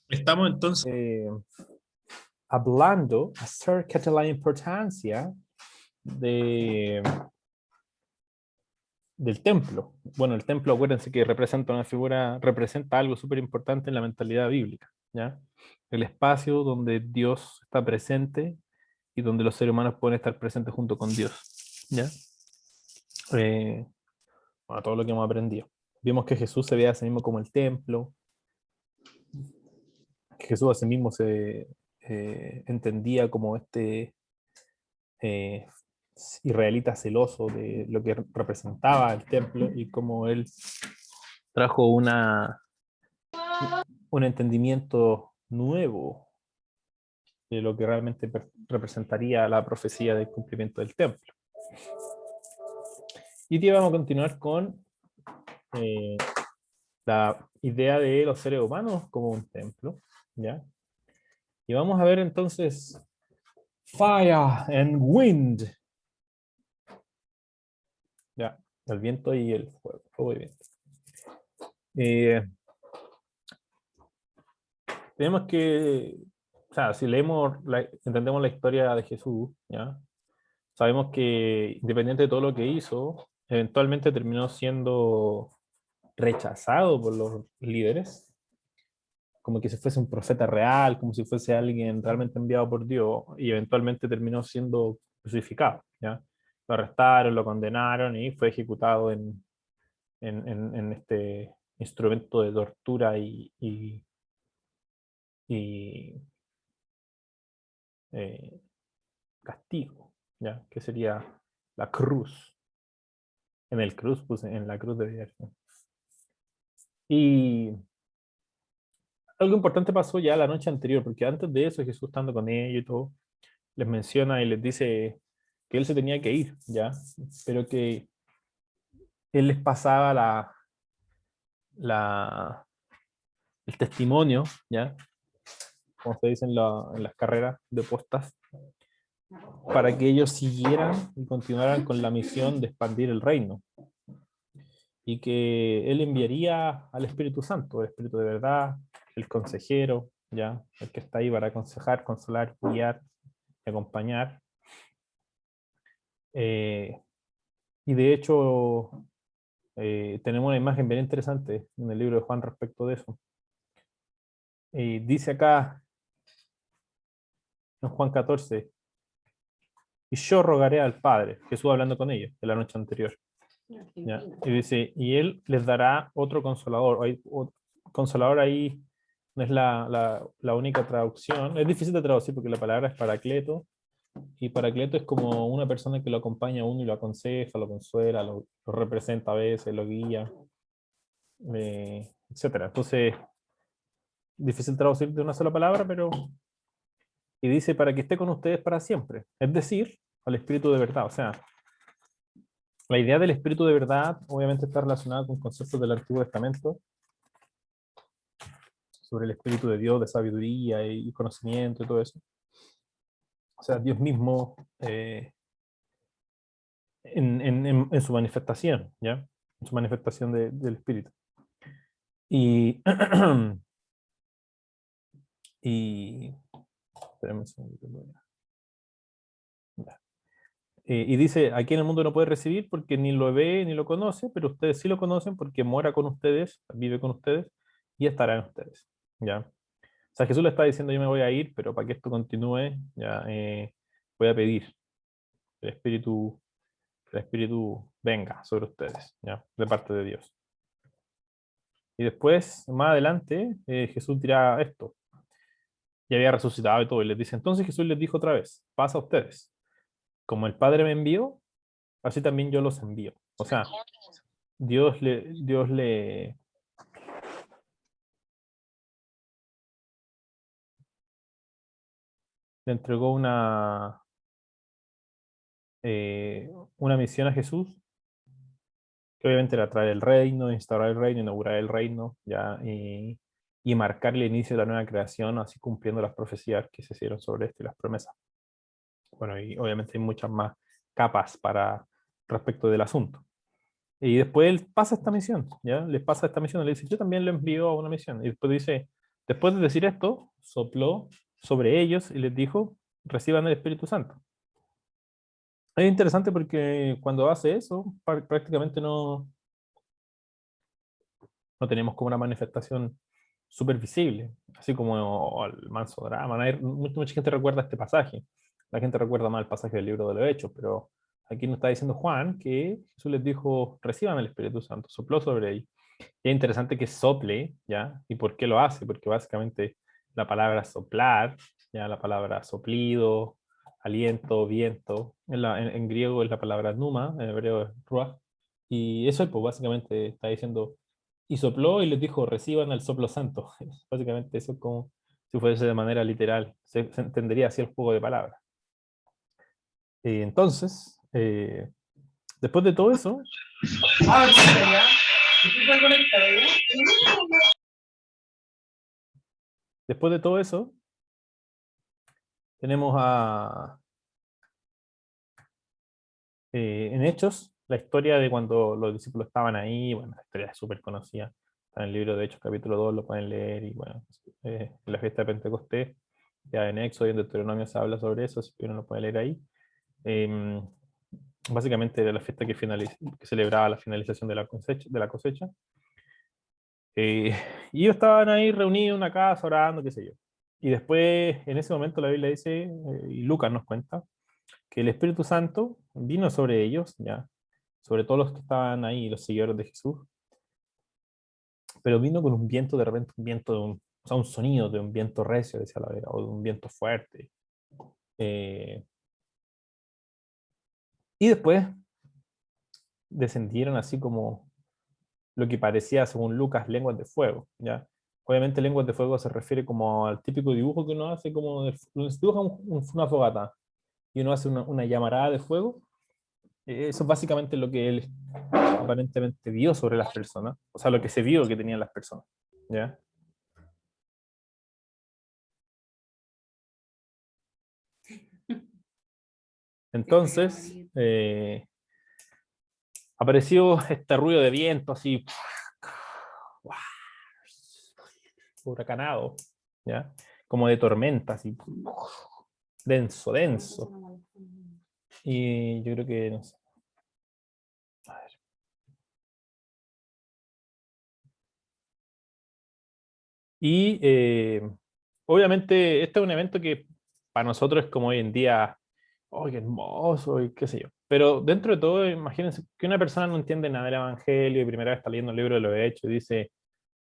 Estamos entonces hablando acerca de la importancia de, del templo. Bueno, el templo, acuérdense que representa una figura, representa algo súper importante en la mentalidad bíblica, ¿ya? El espacio donde Dios está presente y donde los seres humanos pueden estar presentes junto con Dios, ¿ya? Bueno, todo lo que hemos aprendido. Vimos que Jesús se ve a sí mismo como el templo, que Jesús a sí mismo se entendía como eh, israelita celoso de lo que representaba el templo y como él trajo un entendimiento nuevo de lo que realmente representaría la profecía del cumplimiento del templo. Y hoy vamos a continuar con la idea de los seres humanos como un templo, ¿ya? Y vamos a ver entonces Fire and Wind. Ya, el viento y el fuego, fuego y viento. Tenemos que, o sea, si leemos, entendemos la historia de Jesús, ¿ya? Sabemos que independiente de todo lo que hizo, eventualmente terminó siendo rechazado por los líderes, como que si fuese un profeta real, como si fuese alguien realmente enviado por Dios, y eventualmente terminó siendo crucificado, ¿ya? Lo arrestaron, lo condenaron y fue ejecutado en este instrumento de tortura y eh, castigo, ¿ya? Que sería la cruz. En el cruz, pues en la cruz de Viernes. Y algo importante pasó ya la noche anterior, porque antes de eso Jesús estando con ellos y todo, les menciona y les dice que él se tenía que ir, ¿ya? Pero que él les pasaba la, el testimonio, ¿ya? Como se dice en las carreras de postas, para que ellos siguieran y continuaran con la misión de expandir el reino. Y que él enviaría al Espíritu Santo, el Espíritu de verdad, el consejero, ¿ya? El que está ahí para aconsejar, consolar, guiar, acompañar. Y de hecho, tenemos una imagen bien interesante en el libro de Juan respecto de eso. Dice acá, en Juan 14, y yo rogaré al Padre, Jesús hablando con ellos de la noche anterior. ¿Ya? Y dice, y él les dará otro consolador. Consolador ahí no es la única traducción. Es difícil de traducir porque la palabra es paracleto. Y paracleto es como una persona que lo acompaña a uno y lo aconseja, lo consuela, lo representa a veces, lo guía, etcétera. Entonces, difícil traducir de una sola palabra, pero... Y dice, para que esté con ustedes para siempre. Es decir, al Espíritu de verdad. O sea, la idea del Espíritu de verdad obviamente está relacionada con conceptos del Antiguo Testamento sobre el Espíritu de Dios, de sabiduría y conocimiento y todo eso. O sea, Dios mismo en su manifestación, ¿ya? En su manifestación del Espíritu. Y, y, espérame un segundito, y dice, aquí en el mundo no puede recibir porque ni lo ve ni lo conoce, pero ustedes sí lo conocen porque mora con ustedes, vive con ustedes y estará en ustedes, ¿ya? O sea, Jesús le está diciendo, yo me voy a ir, pero para que esto continúe, ya voy a pedir el Espíritu venga sobre ustedes, ¿ya? De parte de Dios. Y después, más adelante, Jesús dirá esto. Ya había resucitado y todo, y les dice, entonces Jesús les dijo otra vez, pasa a ustedes. Como el Padre me envió, así también yo los envío. O sea, Dios le entregó una misión a Jesús, que obviamente era traer el reino, instaurar el reino, inaugurar el reino, ya, y marcar el inicio de la nueva creación, así cumpliendo las profecías que se hicieron sobre esto y las promesas. Bueno, y obviamente hay muchas más capas para respecto del asunto. Y después él pasa esta misión, ¿ya? Les pasa esta misión, le dice, yo también lo envío a una misión. Y después dice, después de decir esto, sopló sobre ellos y les dijo, reciban el Espíritu Santo. Es interesante porque cuando hace eso, prácticamente no tenemos como una manifestación súper visible, así como el manso drama. Mucha gente recuerda este pasaje. La gente recuerda más el pasaje del libro de los Hechos, pero aquí nos está diciendo Juan que Jesús les dijo, reciban el Espíritu Santo, sopló sobre ellos. Y es interesante que sople, ¿ya? ¿Y por qué lo hace? Porque básicamente la palabra soplar, ¿ya? La palabra soplido, aliento, viento, en griego es la palabra pneuma, en hebreo es ruach, y eso es, pues básicamente está diciendo, y sopló y les dijo, reciban el soplo santo. Básicamente eso es como si fuese de manera literal, se entendería así el juego de palabras. Entonces, después de todo eso, después de todo eso, tenemos en Hechos la historia de cuando los discípulos estaban ahí. Bueno, la historia es súper conocida, está en el libro de Hechos capítulo 2, lo pueden leer, y bueno, en la fiesta de Pentecostés, ya en Éxodo y en Deuteronomio se habla sobre eso, así que uno lo puede leer ahí. Eh, Básicamente era la fiesta que celebraba la finalización de la cosecha. Eh, y ellos estaban ahí reunidos en una casa orando, qué sé yo. Y después, en ese momento, la Biblia dice, y Lucas nos cuenta, que el Espíritu Santo vino sobre ellos, ya, sobre todos los que estaban ahí, los seguidores de Jesús, pero vino con un viento, de repente, un viento, o sea, un sonido de un viento recio, decía la Biblia, o de un viento fuerte. Eh, y después descendieron así como lo que parecía, según Lucas, lenguas de fuego, ¿ya? Obviamente lenguas de fuego se refiere como al típico dibujo que uno hace, como uno se dibuja una fogata y uno hace una llamarada de fuego. Eso es básicamente lo que él aparentemente vio sobre las personas, o sea, lo que se vio que tenían las personas, ¿ya? Entonces, apareció este ruido de viento así, huracanado, ¿ya? Como de tormenta, así, denso, denso. Y yo creo que, no sé, a ver. Y obviamente este es un evento que para nosotros es como hoy en día, ¡oh, qué hermoso! Y qué sé yo. Pero dentro de todo, imagínense que una persona no entiende nada del Evangelio y primera vez está leyendo el libro de los Hechos y dice,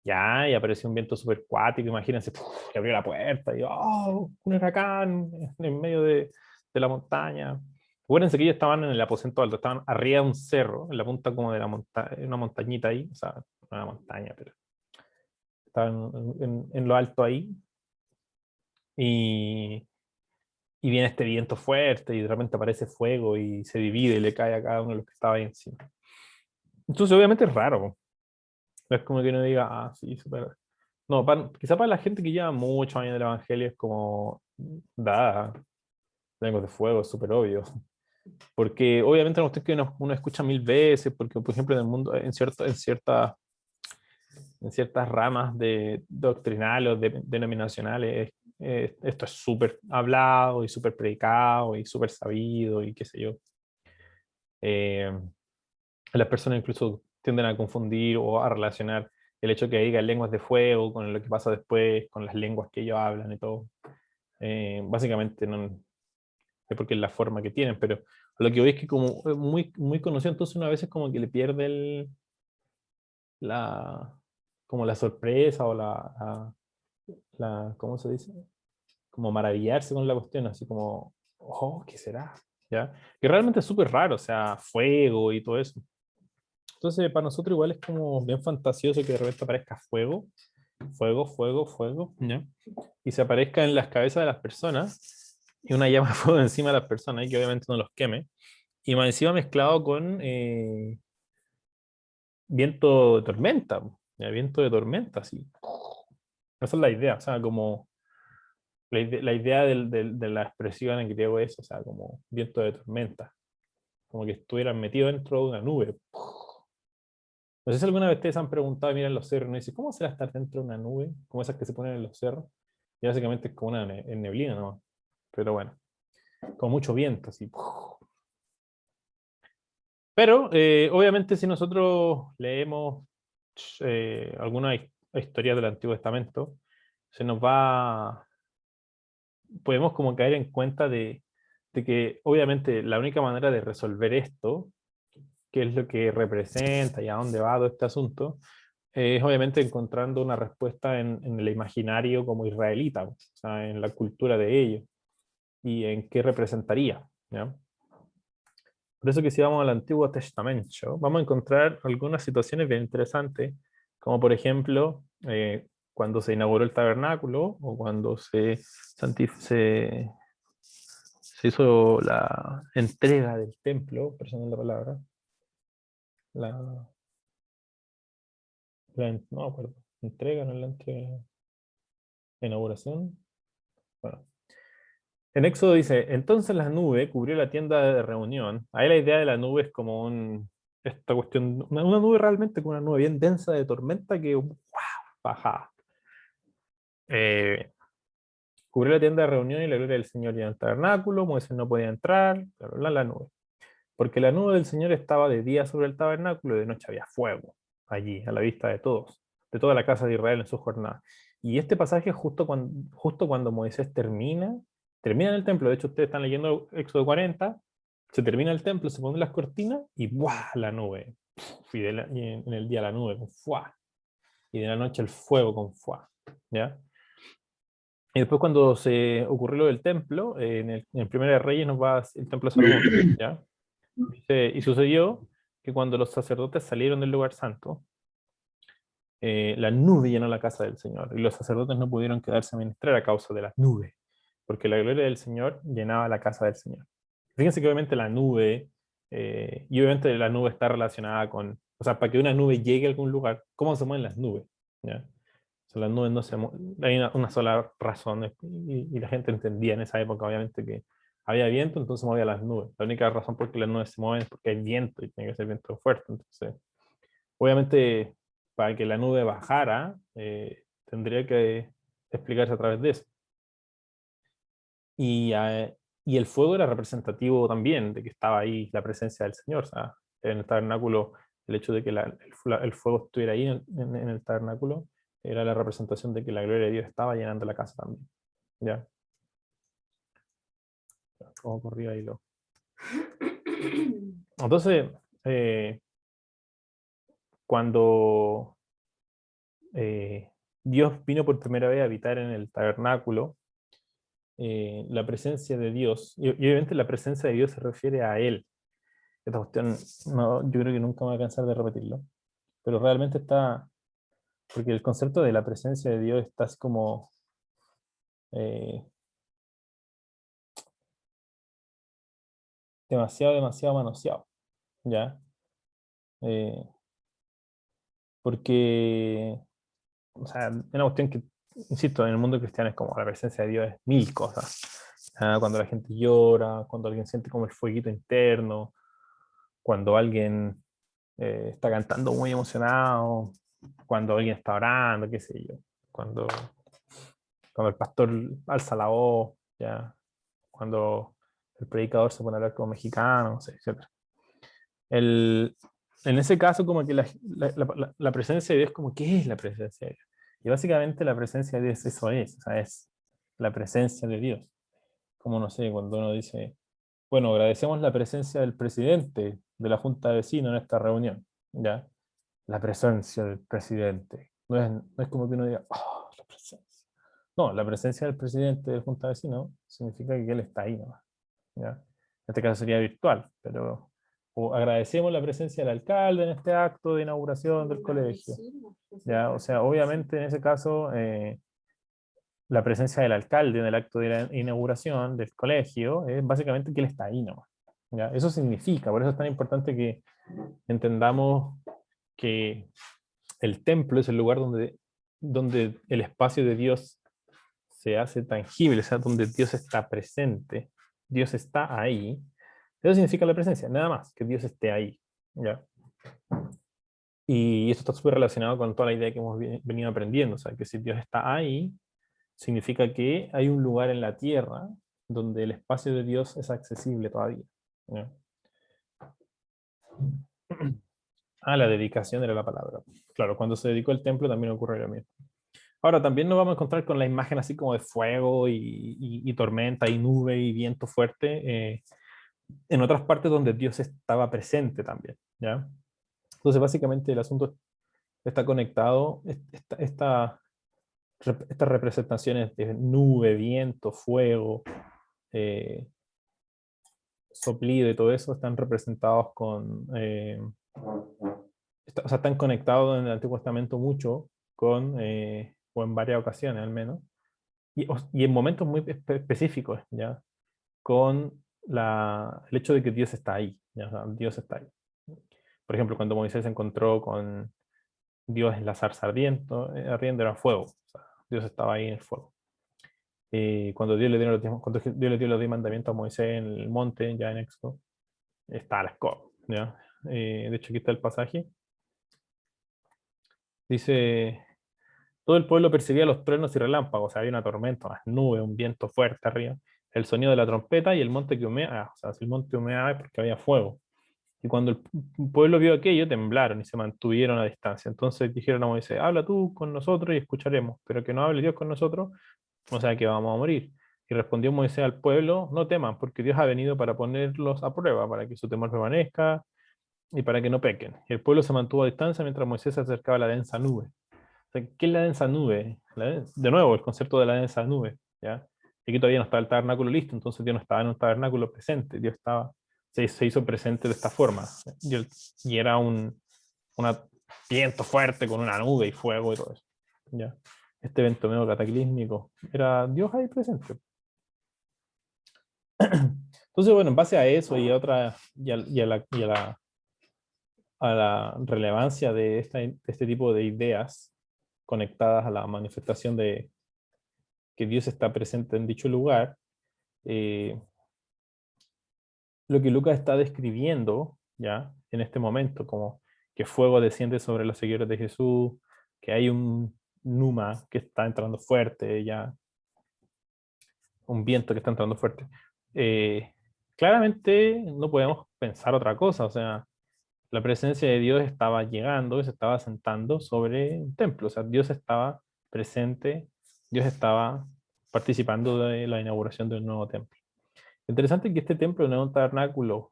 ya, y apareció un viento super cuático, imagínense, ¡puf! Le abrió la puerta y, ¡oh! Un huracán en medio de la montaña. Acuérdense que ellos estaban en el aposento alto, estaban arriba de un cerro, en la punta como de la montaña, una montañita ahí, o sea, no una montaña, pero estaban en lo alto ahí. Y, y viene este viento fuerte y de repente aparece fuego y se divide y le cae a cada uno de los que estaba ahí encima. Entonces, obviamente es raro, po. No es como que uno diga, ah, sí, súper. No, quizá para la gente que lleva muchos años del Evangelio es como, da, lenguas de fuego, es súper obvio. Porque obviamente es una cuestión que uno escucha mil veces, porque por ejemplo en el mundo, en ciertas ramas doctrinales o denominacionales, esto es súper hablado y súper predicado y súper sabido y qué sé yo. Eh, las personas incluso tienden a confundir o a relacionar el hecho que diga lenguas de fuego con lo que pasa después, con las lenguas que ellos hablan y todo. Básicamente no es porque es la forma que tienen, pero lo que voy es que como es muy, muy conocido, entonces una vez es como que le pierde la, como la sorpresa o ¿cómo se dice? Como maravillarse con la cuestión, así como, oh, ¿qué será? ¿Ya? Que realmente es súper raro, o sea, fuego y todo eso. Entonces, para nosotros igual es como bien fantasioso que de repente aparezca fuego, fuego, fuego, fuego, ¿ya? Y se aparezca en las cabezas de las personas y una llama de fuego encima de las personas y que obviamente no los queme. Y más encima mezclado con viento de tormenta, ¿ya? Viento de tormenta, así. Esa es la idea, o sea, como la idea de la expresión en griego es, o sea, como viento de tormenta, como que estuvieran metidos dentro de una nube. No sé si alguna vez ustedes han preguntado, miran los cerros, y dicen, ¿cómo será estar dentro de una nube? Como esas que se ponen en los cerros. Y básicamente es como una neblina, ¿no? Pero bueno, con mucho viento, así. Pero, obviamente, si nosotros leemos alguna historia del Antiguo Testamento, se nos va, podemos como caer en cuenta de que, obviamente, la única manera de resolver esto, qué es lo que representa y a dónde va todo este asunto, es obviamente encontrando una respuesta en el imaginario como israelita, o sea, en la cultura de ellos y en qué representaría, ¿ya? Por eso que si vamos al Antiguo Testamento, vamos a encontrar algunas situaciones bien interesantes, como por ejemplo, cuando se inauguró el tabernáculo o cuando se hizo la entrega del templo, personal la palabra, la, no me acuerdo, entrega, no es la entrega, la inauguración. Bueno, en Éxodo dice, entonces la nube cubrió la tienda de reunión. Ahí la idea de la nube es como esta cuestión, una nube realmente con una nube bien densa de tormenta que ¡guau! Baja. Eh, Cubrió la tienda de reunión y la gloria del Señor y en el tabernáculo. Moisés no podía entrar, bla, bla, bla, la nube. Porque la nube del Señor estaba de día sobre el tabernáculo y de noche había fuego allí, a la vista de todos, de toda la casa de Israel en su jornada. Y este pasaje justo cuando Moisés termina en el templo, de hecho ustedes están leyendo Éxodo 40, se termina el templo, se ponen las cortinas y ¡buah! La nube. Y en el día la nube con ¡fuá! Y de la noche el fuego con ¡fuá! ¿Ya? Y después cuando se ocurrió lo del templo, en el Primera de Reyes nos va el templo de Salomón, ¿ya? Dice, y sucedió que cuando los sacerdotes salieron del lugar santo, la nube llenó la casa del Señor, y los sacerdotes no pudieron quedarse a ministrar a causa de las nubes, porque la gloria del Señor llenaba la casa del Señor. Fíjense que obviamente la nube, y obviamente la nube está relacionada con, o sea, para que una nube llegue a algún lugar, ¿cómo se mueven las nubes? ¿Ya? O sea, las nubes no se hay una sola razón, y la gente entendía en esa época, obviamente, que había viento, entonces movía las nubes. La única razón por que las nubes se mueven es porque hay viento, y tiene que ser viento fuerte. Entonces, obviamente, para que la nube bajara, tendría que explicarse a través de eso. Y el fuego era representativo también de que estaba ahí la presencia del Señor. O sea, en el tabernáculo, el hecho de que el fuego estuviera ahí en el tabernáculo era la representación de que la gloria de Dios estaba llenando la casa también. ¿Ya? Como corría ahí lo. Entonces, eh, cuando Dios vino por primera vez a habitar en el tabernáculo, la presencia de Dios, y obviamente la presencia de Dios se refiere a Él. Esta cuestión, no, yo creo que nunca me voy a cansar de repetirlo, pero realmente está, porque el concepto de la presencia de Dios está así como eh, demasiado manoseado, ¿ya? Eh, Porque, o sea, es una cuestión que, insisto, en el mundo cristiano es como la presencia de Dios es mil cosas. Cuando la gente llora, cuando alguien siente como el fueguito interno, cuando alguien está cantando muy emocionado, cuando alguien está orando, qué sé yo, cuando, cuando el pastor alza la voz, ya, cuando el predicador se pone a hablar como mexicano, no sé, etc. El, en ese caso, como que la presencia de Dios, como, ¿qué es la presencia de Dios? Y básicamente la presencia de Dios eso es, o sea, es la presencia de Dios. Como, no sé, cuando uno dice, bueno, agradecemos la presencia del presidente de la Junta de Vecinos en esta reunión, ¿ya? La presencia del presidente. No es como que uno diga, oh, la presencia. No, la presencia del presidente de la Junta de Vecinos significa que él está ahí, ¿no? ¿Ya? En este caso sería virtual, pero o agradecemos la presencia del alcalde en este acto de inauguración del colegio. ¿Ya? O sea, obviamente en ese caso, la presencia del alcalde en el acto de la inauguración del colegio es básicamente que él está ahí, ¿no? ¿Ya? Eso significa, por eso es tan importante que entendamos que el templo es el lugar donde el espacio de Dios se hace tangible, o sea, donde Dios está presente, Dios está ahí. Eso significa la presencia, nada más, que Dios esté ahí. ¿Ya? Y esto está súper relacionado con toda la idea que hemos venido aprendiendo. O sea, que si Dios está ahí, significa que hay un lugar en la tierra donde el espacio de Dios es accesible todavía. ¿Ya? Ah, la dedicación era la palabra. Claro, cuando se dedicó el templo también ocurre lo mismo. Ahora, también nos vamos a encontrar con la imagen así como de fuego y tormenta y nube y viento fuerte en otras partes donde Dios estaba presente también, ¿ya? Entonces, básicamente el asunto está conectado, estas representaciones de nube, viento, fuego, eh, soplido y todo eso están representados o sea, están conectados en el Antiguo Testamento mucho o en varias ocasiones al menos, y en momentos muy específicos, ¿ya? Con el hecho de que Dios está ahí, ¿ya? O sea, Dios está ahí. Por ejemplo, cuando Moisés se encontró con Dios en la zarza ardiendo era fuego, o sea, Dios estaba ahí en el fuego. Cuando cuando Dios le dio los 10 mandamientos a Moisés en el monte, ya en Éxodo, está la escoba, ¿ya? De hecho, aquí está el pasaje. Dice, todo el pueblo percibía los truenos y relámpagos, o sea, había una tormenta, unas nubes, un viento fuerte arriba, el sonido de la trompeta y el monte que humeaba, o sea, si el monte humeaba es porque había fuego. Y cuando el pueblo vio aquello, temblaron y se mantuvieron a distancia. Entonces dijeron a Moisés, habla tú con nosotros y escucharemos, pero que no hable Dios con nosotros, o sea que vamos a morir. Y respondió Moisés al pueblo, no teman, porque Dios ha venido para ponerlos a prueba, para que su temor permanezca y para que no pequen. Y el pueblo se mantuvo a distancia mientras Moisés se acercaba a la densa nube. O sea, ¿qué es la densa nube? De nuevo, el concepto de la densa nube, ¿ya? Y aquí todavía no estaba el tabernáculo listo, entonces Dios no estaba en un tabernáculo presente, Dios se hizo presente de esta forma. Y era un viento fuerte con una nube y fuego y todo eso. ¿Ya? Este evento medio cataclísmico, era Dios ahí presente. Entonces, bueno, en base a eso y a otra, a la relevancia de este tipo de ideas conectadas a la manifestación de que Dios está presente en dicho lugar, eh, lo que Lucas está describiendo ya en este momento, como que fuego desciende sobre los seguidores de Jesús, que hay un numa que está entrando fuerte, ya un viento que está entrando fuerte. Eh, Claramente no podemos pensar otra cosa, o sea, la presencia de Dios estaba llegando y se estaba sentando sobre un templo, o sea, Dios estaba presente, Dios estaba participando de la inauguración de un nuevo templo. Interesante que este templo no es un tabernáculo,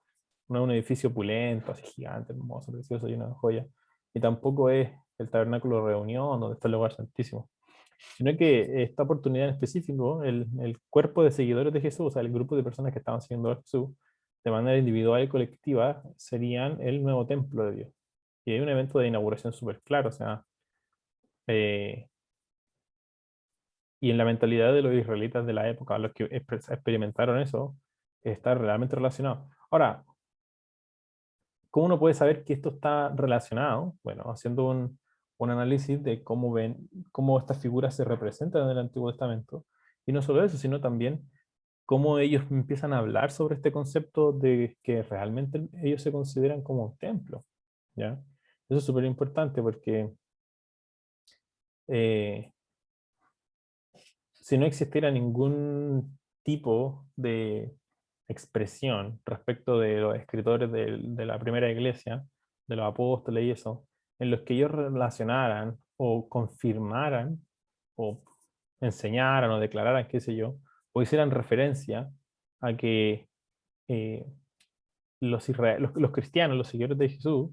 no es un edificio opulento, así gigante, hermoso, precioso, lleno de joyas, y tampoco es el tabernáculo de reunión, donde está el lugar santísimo, sino que esta oportunidad en específico, el cuerpo de seguidores de Jesús, o sea, el grupo de personas que estaban siguiendo a Jesús, de manera individual y colectiva, serían el nuevo templo de Dios. Y hay un evento de inauguración súper claro, o sea, eh, y en la mentalidad de los israelitas de la época, los que experimentaron eso, está realmente relacionado. Ahora, ¿cómo uno puede saber que esto está relacionado? Bueno, haciendo un análisis de cómo estas figuras se representan en el Antiguo Testamento. Y no solo eso, sino también cómo ellos empiezan a hablar sobre este concepto de que realmente ellos se consideran como un templo. ¿Ya? Eso es súper importante porque eh, si no existiera ningún tipo de expresión respecto de los escritores de la primera iglesia, de los apóstoles y eso, en los que ellos relacionaran o confirmaran o enseñaran o declararan, qué sé yo, o hicieran referencia a que eh, los cristianos, los seguidores de Jesús,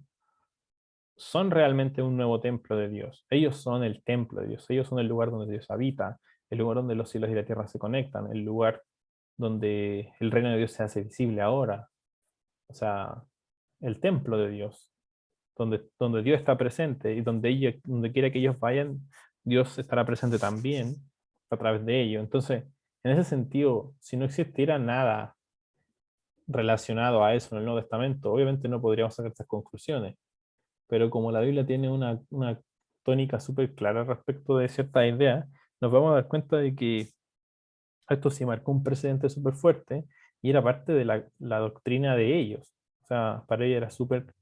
son realmente un nuevo templo de Dios. Ellos son el templo de Dios. Ellos son el lugar donde Dios habita, el lugar donde los cielos y la tierra se conectan, el lugar donde el reino de Dios se hace visible ahora. O sea, el templo de Dios, donde Dios está presente y donde quiera que ellos vayan, Dios estará presente también a través de ellos. Entonces, en ese sentido, si no existiera nada relacionado a eso en el Nuevo Testamento, obviamente no podríamos sacar estas conclusiones, pero como la Biblia tiene una tónica súper clara respecto de ciertas ideas, nos vamos a dar cuenta de que esto sí marcó un precedente súper fuerte y era parte de la doctrina de ellos. O sea, para ellos era súper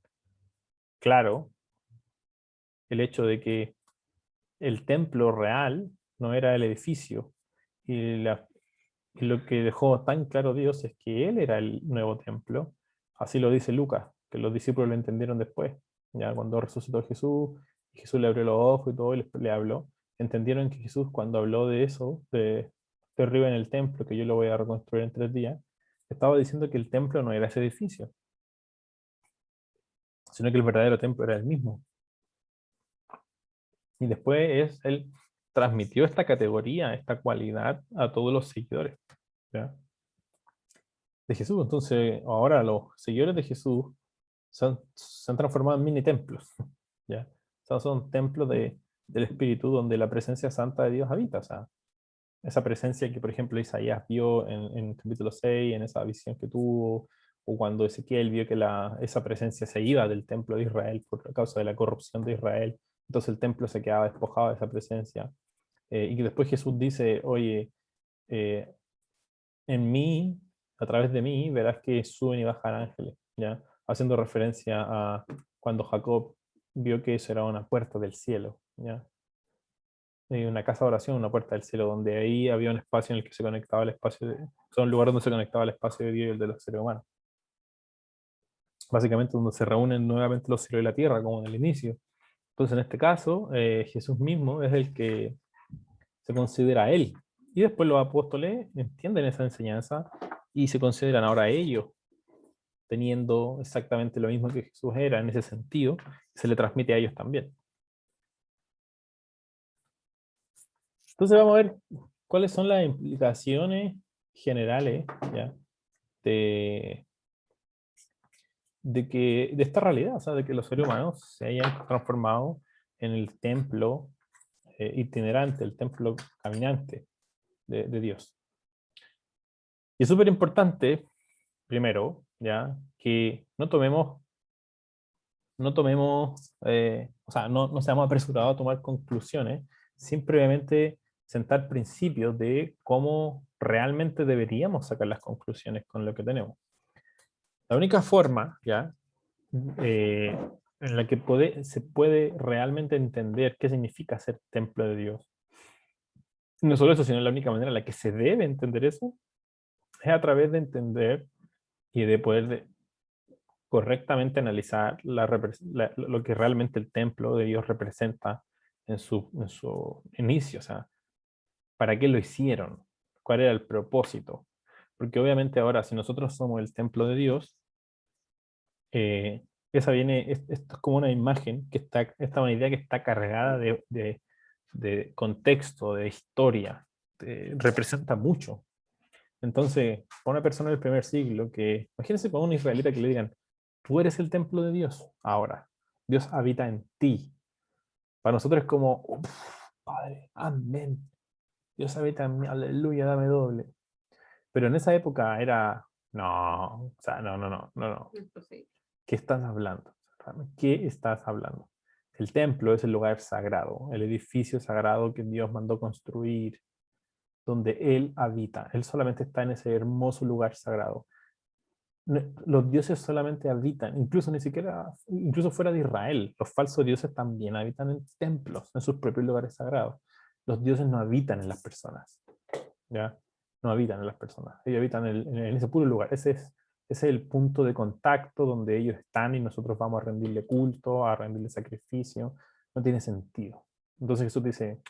claro el hecho de que el templo real no era el edificio. Y, y lo que dejó tan claro Dios es que Él era el nuevo templo. Así lo dice Lucas, que los discípulos lo entendieron después. Ya cuando resucitó Jesús, y Jesús le abrió los ojos y todo, y le habló, entendieron que Jesús, cuando habló de eso, de arriba en el templo, que yo lo voy a reconstruir en 3 días, estaba diciendo que el templo no era ese edificio, sino que el verdadero templo era el mismo. Y después él transmitió esta categoría, esta cualidad a todos los seguidores, ¿ya? De Jesús. Entonces, ahora los seguidores de Jesús se han transformado en mini templos, ¿ya? O sea, son templos del Espíritu donde la presencia santa de Dios habita. O sea, esa presencia que, por ejemplo, Isaías vio en el capítulo 6, en esa visión que tuvo, o cuando Ezequiel vio que esa presencia se iba del templo de Israel por causa de la corrupción de Israel, entonces el templo se quedaba despojado de esa presencia. Y que después Jesús dice, oye, eh, en mí, a través de mí, verás que suben y bajan ángeles, ¿ya? Haciendo referencia a cuando Jacob vio que eso era una puerta del cielo, ¿ya? Una casa de oración, una puerta del cielo, donde ahí había un espacio en el que se conectaba el espacio, un lugar donde se conectaba el espacio de Dios y el de los seres humanos. Básicamente donde se reúnen nuevamente los cielos y la tierra, como en el inicio. Entonces, en este caso, Jesús mismo es el que se considera él. Y después los apóstoles entienden esa enseñanza y se consideran ahora ellos, teniendo exactamente lo mismo que Jesús era en ese sentido, se le transmite a ellos también. Entonces vamos a ver cuáles son las implicaciones generales, ¿ya? de, de esta realidad, o sea, de que los seres humanos se hayan transformado en el templo itinerante, el templo caminante de Dios. Y es súper importante, primero, ya, que o sea, no seamos apresurados a tomar conclusiones, sin previamente sentar principios de cómo realmente deberíamos sacar las conclusiones con lo que tenemos. La única forma, ya, en la que se puede realmente entender qué significa ser templo de Dios, no solo eso, sino la única manera en la que se debe entender eso, es a través de entender y de poder correctamente analizar lo que realmente el templo de Dios representa en su inicio, o sea, ¿para qué lo hicieron? ¿Cuál era el propósito? Porque obviamente ahora, si nosotros somos el templo de Dios, esto es como una imagen esta es una idea que está cargada de contexto, de historia, representa mucho. Entonces, para una persona del primer siglo, imagínense para un israelita que le digan, tú eres el templo de Dios ahora, Dios habita en ti. Para nosotros es como, "Uf, Padre, amén, Dios habita en mí, aleluya, dame doble". Pero en esa época era, no, o sea, no. Imposible. ¿Qué estás hablando? ¿Qué estás hablando? El templo es el lugar sagrado, el edificio sagrado que Dios mandó construir, donde Él habita. Él solamente está en ese hermoso lugar sagrado. Los dioses solamente habitan, incluso ni siquiera, incluso fuera de Israel, los falsos dioses también habitan en templos, en sus propios lugares sagrados. Los dioses no habitan en las personas, ¿ya? No habitan en las personas, ellos habitan en ese puro lugar. Ese es el punto de contacto donde ellos están y nosotros vamos a rendirle culto, a rendirle sacrificio. No tiene sentido. Entonces Jesús dice,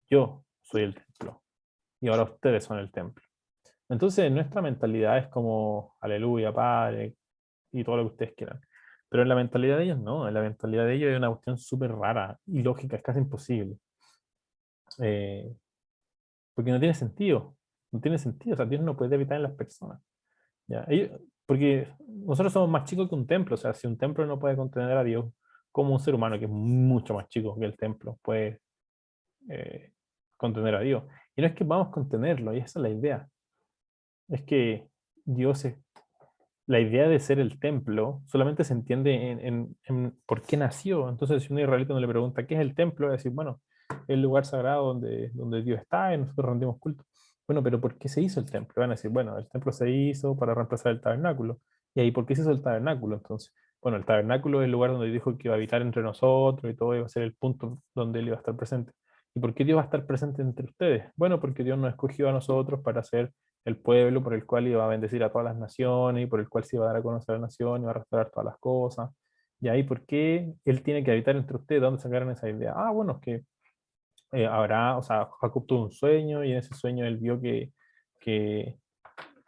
yo soy el templo y ahora ustedes son el templo. Entonces, nuestra mentalidad es como, aleluya, Padre, y todo lo que ustedes quieran. Pero en la mentalidad de ellos no, en la mentalidad de ellos hay una cuestión súper rara y lógica, es casi imposible. Eh, Porque no tiene sentido. No tiene sentido, o sea, Dios no puede habitar en las personas. ¿Ya? Porque nosotros somos más chicos que un templo, o sea, si un templo no puede contener a Dios, como un ser humano que es mucho más chico que el templo puede eh, contener a Dios. Y no es que vamos a contenerlo, y esa es la idea. Es que Dios es la idea de ser el templo solamente se entiende en por qué nació. Entonces, si un israelita no le pregunta qué es el templo, va a decir, bueno, es el lugar sagrado donde Dios está y nosotros rendimos culto. Bueno, pero ¿por qué se hizo el templo? Van a decir, bueno, el templo se hizo para reemplazar el tabernáculo. ¿Y ahí por qué se hizo el tabernáculo entonces? bueno, el tabernáculo es el lugar donde dijo que iba a habitar entre nosotros y todo iba a ser el punto donde él iba a estar presente. ¿Y por qué Dios va a estar presente entre ustedes? Bueno, porque Dios nos escogió a nosotros para ser el pueblo por el cual iba a bendecir a todas las naciones y por el cual se iba a dar a conocer a la nación y iba a restaurar todas las cosas. Y ahí, ¿por qué Él tiene que habitar entre ustedes? ¿De dónde sacaron esa idea? Ah, bueno, es que o sea, Jacob tuvo un sueño y en ese sueño él vio que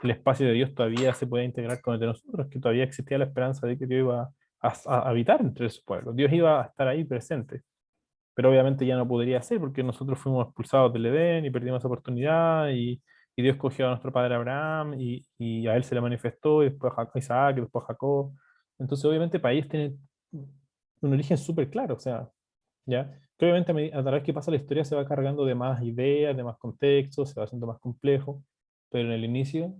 el espacio de Dios todavía se puede integrar con el de nosotros, que todavía existía la esperanza de que Dios iba a habitar entre su pueblo. Dios iba a estar ahí presente, pero obviamente ya no podría ser porque nosotros fuimos expulsados del Edén y perdimos esa oportunidad y Dios cogió a nuestro padre Abraham y a él se le manifestó y después a Isaac y después a Jacob. Entonces obviamente para ellos tiene un origen súper claro, o sea, ¿ya? Que obviamente a través que pasa la historia se va cargando de más ideas, de más contextos, se va haciendo más complejo, pero en el inicio,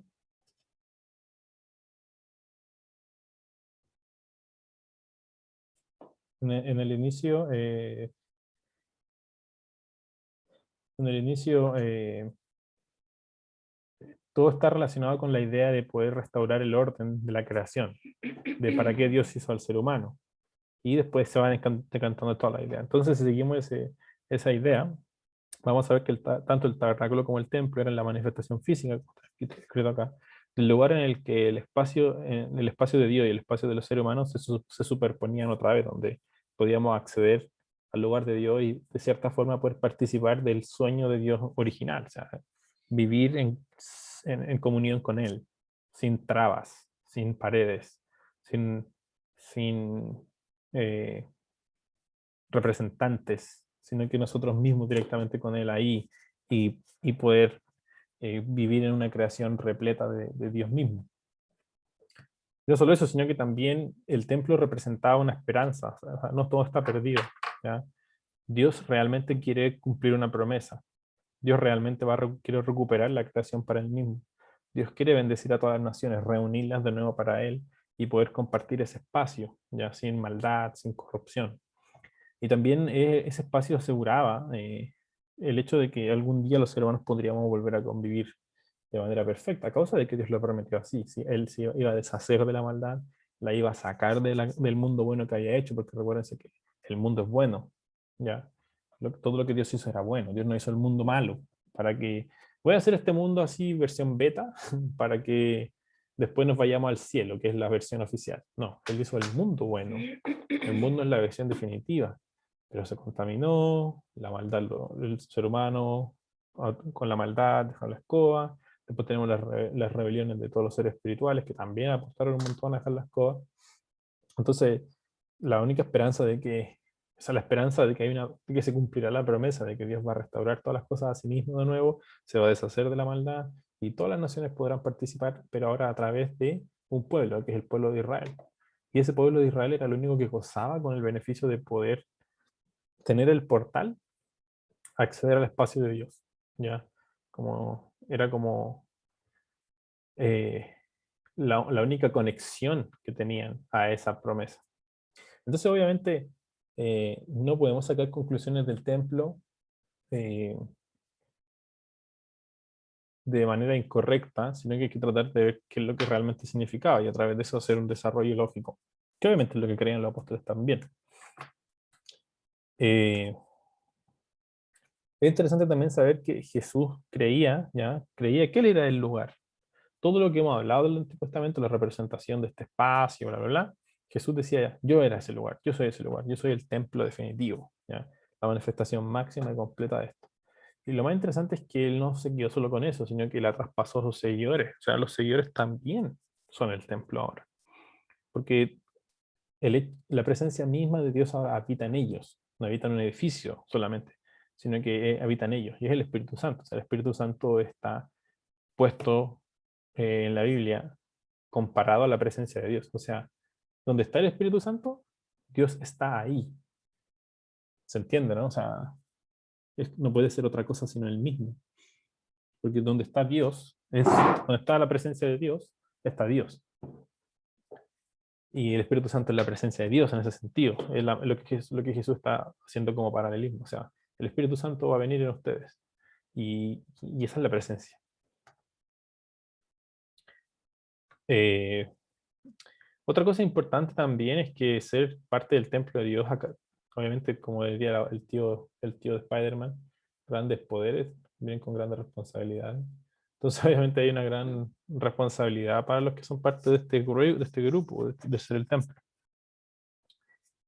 en el inicio, en el inicio todo está relacionado con la idea de poder restaurar el orden de la creación, de para qué Dios hizo al ser humano. Y después se van decantando toda la idea. Entonces, si seguimos esa idea, vamos a ver que tanto el tabernáculo como el templo eran la manifestación física, como está escrito acá, del lugar en el que el espacio de Dios y el espacio de los seres humanos se superponían otra vez, donde podíamos acceder al lugar de Dios y de cierta forma poder participar del sueño de Dios original, o sea, vivir en comunión con Él, sin trabas, sin paredes, sin eh, representantes, sino que nosotros mismos directamente con Él ahí y poder vivir en una creación repleta de Dios mismo. No solo eso, sino que también el templo representaba una esperanza, o sea, no todo está perdido. ¿Ya? Dios realmente quiere cumplir una promesa. Dios realmente quiere recuperar la creación para Él mismo. Dios quiere bendecir a todas las naciones, reunirlas de nuevo para Él y poder compartir ese espacio, ya sin maldad, sin corrupción. Y también ese espacio aseguraba el hecho de que algún día los seres humanos podríamos volver a convivir de manera perfecta, a causa de que Dios lo prometió así. Si Él se iba a deshacer de la maldad, la iba a sacar del mundo bueno que había hecho, porque recuérdense que el mundo es bueno, ¿ya? Todo lo que Dios hizo era bueno, Dios no hizo el mundo malo, para que voy a hacer este mundo así, versión beta, para que después nos vayamos al cielo, que es la versión oficial. No, Él hizo el mundo bueno, el mundo es la versión definitiva, pero se contaminó, la maldad, el ser humano con la maldad dejó la escoba. Después tenemos las rebeliones de todos los seres espirituales que también apostaron un montón a dejar la escoba. Entonces, la única esperanza de que, o sea, la esperanza de que, de que se cumplirá la promesa de que Dios va a restaurar todas las cosas a sí mismo de nuevo, se va a deshacer de la maldad y todas las naciones podrán participar, pero ahora a través de un pueblo, que es el pueblo de Israel. Y ese pueblo de Israel era el único que gozaba con el beneficio de poder tener el portal, acceder al espacio de Dios. ¿Ya? Era como eh, la única conexión que tenían a esa promesa. Entonces, obviamente, no podemos sacar conclusiones del templo eh, de manera incorrecta, sino que hay que tratar de ver qué es lo que realmente significaba y a través de eso hacer un desarrollo lógico, que obviamente es lo que creían los apóstoles también. Eh, es interesante también saber que Jesús creía que él era el lugar. Todo lo que hemos hablado del Antiguo Testamento, la representación de este espacio, bla, bla, bla, Jesús decía, yo era ese lugar, yo soy ese lugar, yo soy el templo definitivo, ¿ya? La manifestación máxima y completa de esto. Y lo más interesante es que él no se quedó solo con eso, sino que la traspasó a sus seguidores. O sea, los seguidores también son el templo ahora. Porque la presencia misma de Dios ahora habita en ellos. No habita en un edificio solamente, sino que habita en ellos. Y es el Espíritu Santo. O sea, el Espíritu Santo está puesto en la Biblia comparado a la presencia de Dios. O sea, donde está el Espíritu Santo, Dios está ahí. ¿Se entiende, no? O sea, no puede ser otra cosa sino el mismo. Porque donde está Dios, donde está la presencia de Dios, está Dios. Y el Espíritu Santo es la presencia de Dios en ese sentido. Es lo que Jesús está haciendo como paralelismo. O sea, el Espíritu Santo va a venir en ustedes. Y esa es la presencia. Eh, Otra cosa importante también es que ser parte del templo de Dios, acá, obviamente, como diría el tío de Spider-Man, grandes poderes vienen con grandes responsabilidades. Entonces, obviamente, hay una gran responsabilidad para los que son parte de este grupo, de ser el templo.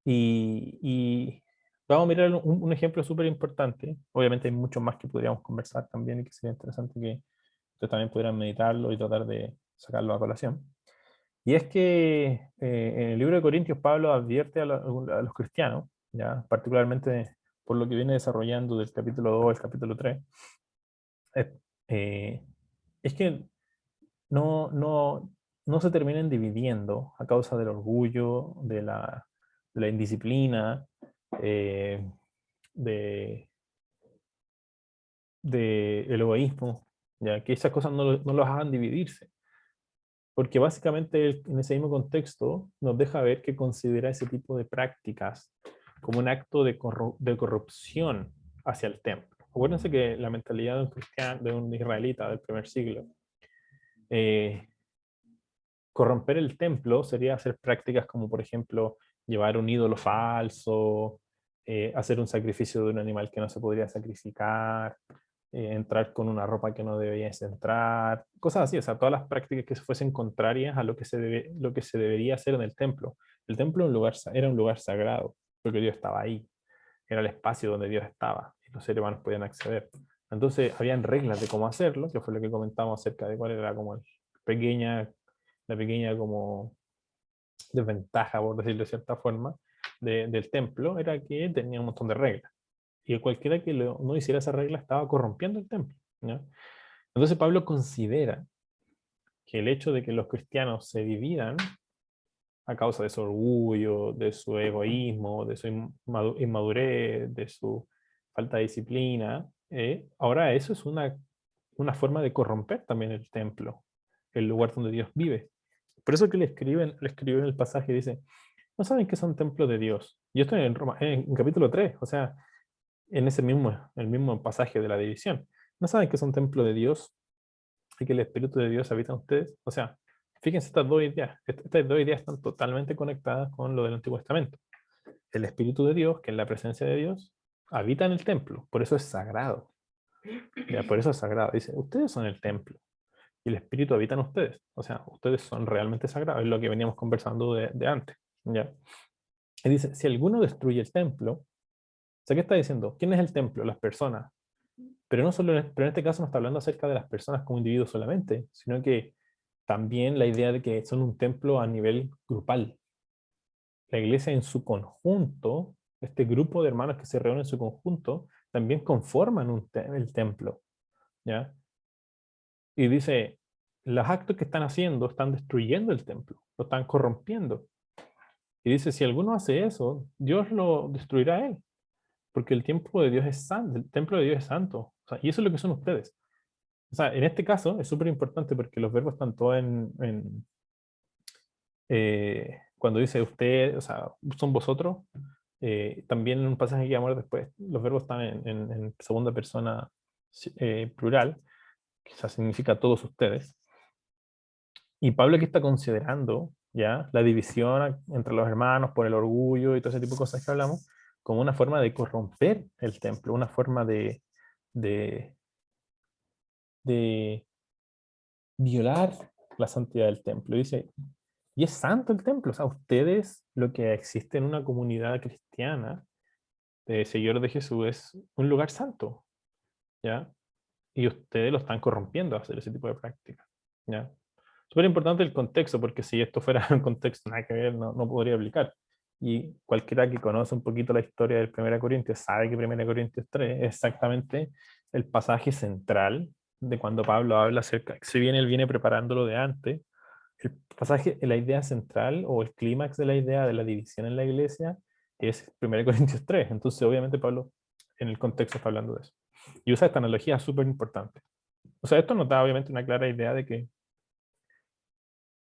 Y vamos a mirar un ejemplo súper importante. Obviamente, hay mucho más que podríamos conversar también y que sería interesante que ustedes también pudieran meditarlo y tratar de sacarlo a colación. Y es que en el libro de Corintios Pablo advierte a los cristianos, ¿ya? Particularmente por lo que viene desarrollando del capítulo 2 al capítulo 3, es, eh, es que no, no, no se terminen dividiendo a causa del orgullo, de la indisciplina, eh, de, el egoísmo, ya que esas cosas no los hagan dividirse. Porque básicamente en ese mismo contexto nos deja ver que considera ese tipo de prácticas como un acto de corrupción hacia el templo. Acuérdense que la mentalidad de un cristiano, de un israelita del primer siglo, eh, corromper el templo sería hacer prácticas como, por ejemplo, llevar un ídolo falso, hacer un sacrificio de un animal que no se podría sacrificar, entrar con una ropa que no debías entrar, cosas así, o sea, todas las prácticas que fuesen contrarias a lo que se debería hacer en el templo. El templo era un lugar sagrado, porque Dios estaba ahí, era el espacio donde Dios estaba, y los seres humanos podían acceder. Entonces, habían reglas de cómo hacerlo, que fue lo que comentamos acerca de cuál era como la pequeña como desventaja, por decirlo de cierta forma, del templo, era que tenía un montón de reglas. Y cualquiera que no hiciera esa regla estaba corrompiendo el templo, ¿no? Entonces Pablo considera que el hecho de que los cristianos se dividan a causa de su orgullo, de su egoísmo, de su inmadurez, de su falta de disciplina, ahora eso es una forma de corromper también el templo, el lugar donde Dios vive. Por eso que le escribe en el pasaje, dice, no saben que son templos de Dios. Y esto en Roma, en capítulo 3, o sea, en el mismo pasaje de la división. ¿No saben que son templo de Dios y que el Espíritu de Dios habita en ustedes? O sea, fíjense estas dos ideas. Estas dos ideas están totalmente conectadas con lo del Antiguo Testamento. El Espíritu de Dios, que es la presencia de Dios, habita en el templo. Por eso es sagrado. ¿Ya? Por eso es sagrado. Dice, ustedes son el templo y el Espíritu habita en ustedes. O sea, ustedes son realmente sagrados. Es lo que veníamos conversando de antes. ¿Ya? Y dice, si alguno destruye el templo, o sea, ¿qué está diciendo? ¿Quién es el templo? Las personas. Pero no solo pero en este caso no está hablando acerca de las personas como individuos solamente, sino que también la idea de que son un templo a nivel grupal. La iglesia en su conjunto, este grupo de hermanos que se reúnen en su conjunto, también conforman el templo, ¿ya? Y dice, los actos que están haciendo están destruyendo el templo, lo están corrompiendo. Y dice, si alguno hace eso, Dios lo destruirá a él, porque el templo de Dios es santo, el templo de Dios es santo. O sea, y eso es lo que son ustedes. O sea, en este caso es súper importante porque los verbos están todos cuando dice usted, o sea, son vosotros, también en un pasaje que vamos a ver después, los verbos están en segunda persona plural, que o significa todos ustedes. Y Pablo aquí está considerando ya la división entre los hermanos por el orgullo y todo ese tipo de cosas que hablamos, como una forma de corromper el templo, una forma de, de violar la santidad del templo. Dice, y es santo el templo. O sea, ustedes, lo que existe en una comunidad cristiana de seguidores de Jesús es un lugar santo, ¿ya? Y ustedes lo están corrompiendo a hacer ese tipo de prácticas, ¿ya? Súper importante el contexto, porque si esto fuera un contexto nada que ver, no podría aplicar. Y cualquiera que conoce un poquito la historia del 1 Corintios sabe que 1 Corintios 3 es exactamente el pasaje central de cuando Pablo habla acerca, si bien él viene preparándolo de antes, el pasaje, la idea central o el clímax de la idea de la división en la iglesia es 1 Corintios 3. Entonces, obviamente, Pablo en el contexto está hablando de eso. Y usa esta analogía súper importante. O sea, esto nos da obviamente una clara idea de que